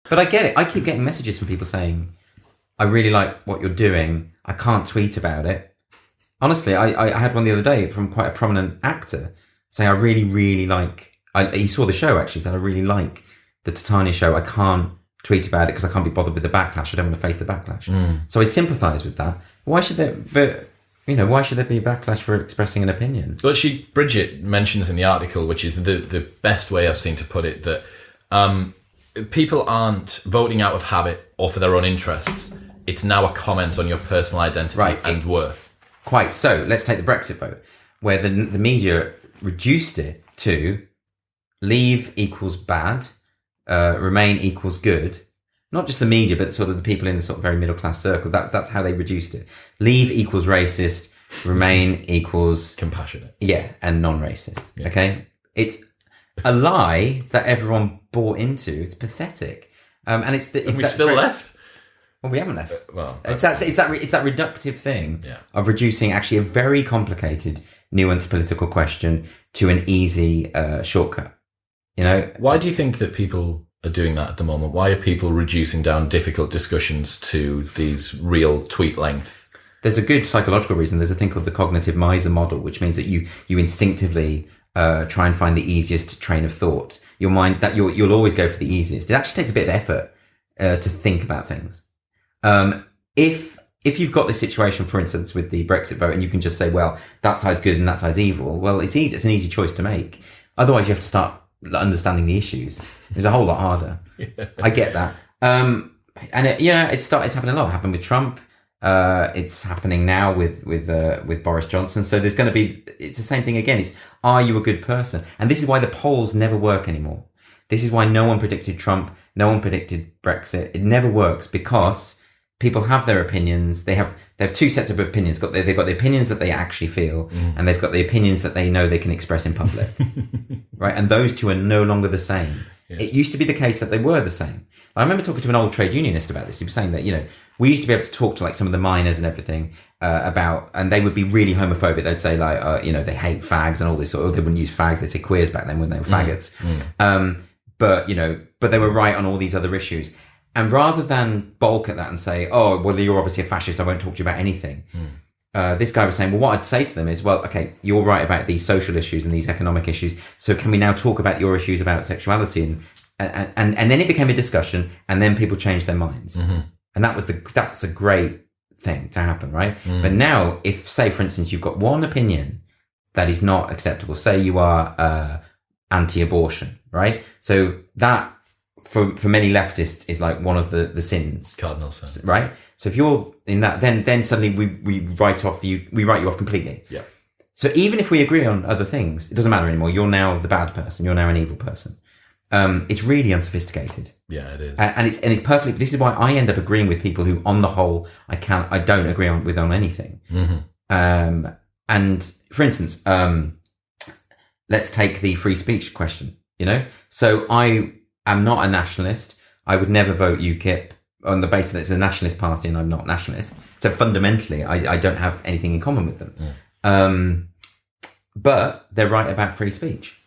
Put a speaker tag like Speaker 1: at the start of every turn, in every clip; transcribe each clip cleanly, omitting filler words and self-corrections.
Speaker 1: But I get it. I keep getting messages from people saying, I really like what you're doing. I can't tweet about it. Honestly, I had one the other day from quite a prominent actor saying, I really, really like, he saw the show actually, said, I really like the Titania show. I can't tweet about it because I can't be bothered with the backlash. I don't want to face the backlash. So I sympathise with that. Why should there be a backlash for expressing an opinion?
Speaker 2: But Bridget mentions in the article, which is the best way I've seen to put it, that people aren't voting out of habit or for their own interests. It's now a comment on your personal identity and worth.
Speaker 1: Quite. So let's take the Brexit vote, where the media reduced it to leave equals bad, remain equals good. Not just the media, but sort of the people in the sort of very middle class circles. That's how they reduced it. Leave equals racist, remain equals
Speaker 2: compassionate.
Speaker 1: Yeah, and non-racist.
Speaker 2: Yeah.
Speaker 1: Okay, it's a lie that everyone bought into. It's pathetic. And it's
Speaker 2: we still left.
Speaker 1: Well, we haven't left.
Speaker 2: Well,
Speaker 1: it's that reductive thing of reducing actually a very complicated, nuanced political question to an easy shortcut. You know,
Speaker 2: why do you think that people are doing that at the moment? Why are people reducing down difficult discussions to these real tweet length?
Speaker 1: There's a good psychological reason. There's a thing called the cognitive miser model, which means that you instinctively try and find the easiest train of thought. Your mind that you'll always go for the easiest. It actually takes a bit of effort to think about things. If you've got this situation, for instance, with the Brexit vote, and you can just say, well, that side's good and that side's evil. Well, it's easy. It's an easy choice to make. Otherwise, you have to start understanding the issues. It's a whole lot harder. I get that. And it's happening a lot. It happened with Trump. It's happening now with Boris Johnson. So it's the same thing again. It's, are you a good person? And this is why the polls never work anymore. This is why no one predicted Trump. No one predicted Brexit. It never works because people have their opinions. They have two sets of opinions. They've got the opinions that they actually feel, and they've got the opinions that they know they can express in public. Right? And those two are no longer the same. Yes. It used to be the case that they were the same. I remember talking to an old trade unionist about this. He was saying that, we used to be able to talk to like some of the miners and everything, and they would be really homophobic. They'd say like, they hate fags and all this sort of, they wouldn't use fags. They'd say queers back then when they were faggots. But they were right on all these other issues. And rather than balk at that and say, oh, well, you're obviously a fascist, I won't talk to you about anything. This guy was saying, well, what I'd say to them is, well, okay, you're right about these social issues and these economic issues. So can we now talk about your issues about sexuality? And then it became a discussion, and then people changed their minds. And that's a great thing to happen, right? But now, if, say, for instance, you've got one opinion that is not acceptable, say you are anti-abortion, right? So that, for many leftists, is like one of the sins.
Speaker 2: Cardinal sins.
Speaker 1: Right? So if you're in that, then suddenly we write you off completely.
Speaker 2: Yeah.
Speaker 1: So even if we agree on other things, it doesn't matter anymore. You're now the bad person. You're now an evil person. It's really unsophisticated.
Speaker 2: Yeah, it is.
Speaker 1: And it's perfectly, this is why I end up agreeing with people who, on the whole, I don't agree on anything. And for instance, let's take the free speech question, So I am not a nationalist. I would never vote UKIP on the basis that it's a nationalist party and I'm not nationalist. So fundamentally, I don't have anything in common with them. But they're right about free speech,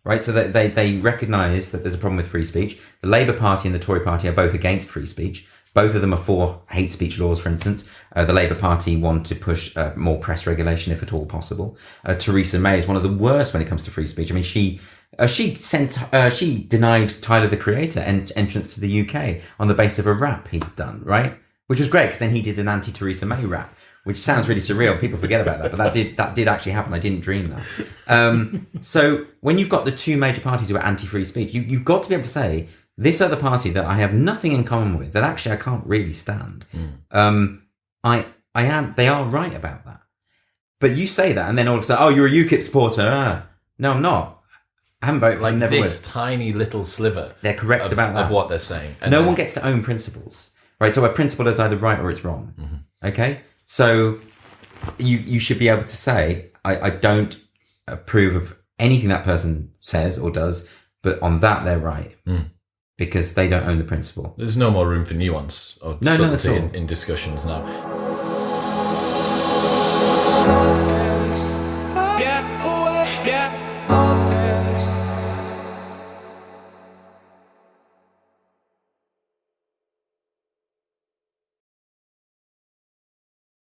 Speaker 1: right? So they recognise that there's a problem with free speech. The Labour Party and the Tory Party are both against free speech. Both of them are for hate speech laws, for instance. The Labour Party want to push more press regulation, if at all possible. Theresa May is one of the worst when it comes to free speech. I mean, she denied Tyler, the Creator, entrance to the UK on the basis of a rap he'd done, right? Which was great, because then he did an anti-Theresa May rap, which sounds really surreal. People forget about that, but that did actually happen. I didn't dream that. So when you've got the two major parties who are anti-free speech, you've got to be able to say, this other party that I have nothing in common with, that actually I can't really stand, they are right about that. But you say that, and then all of a sudden, oh, you're a UKIP supporter. No, I'm not. I haven't voted for them, never
Speaker 2: this tiny little sliver.
Speaker 1: They're correct about that.
Speaker 2: Of what they're saying. And
Speaker 1: no one gets to own principles, right? So a principle is either right or it's wrong. Okay? So you should be able to say, I don't approve of anything that person says or does, but on that they're right. Because they don't own the principle.
Speaker 2: There's no more room for nuance or subtlety in discussions now.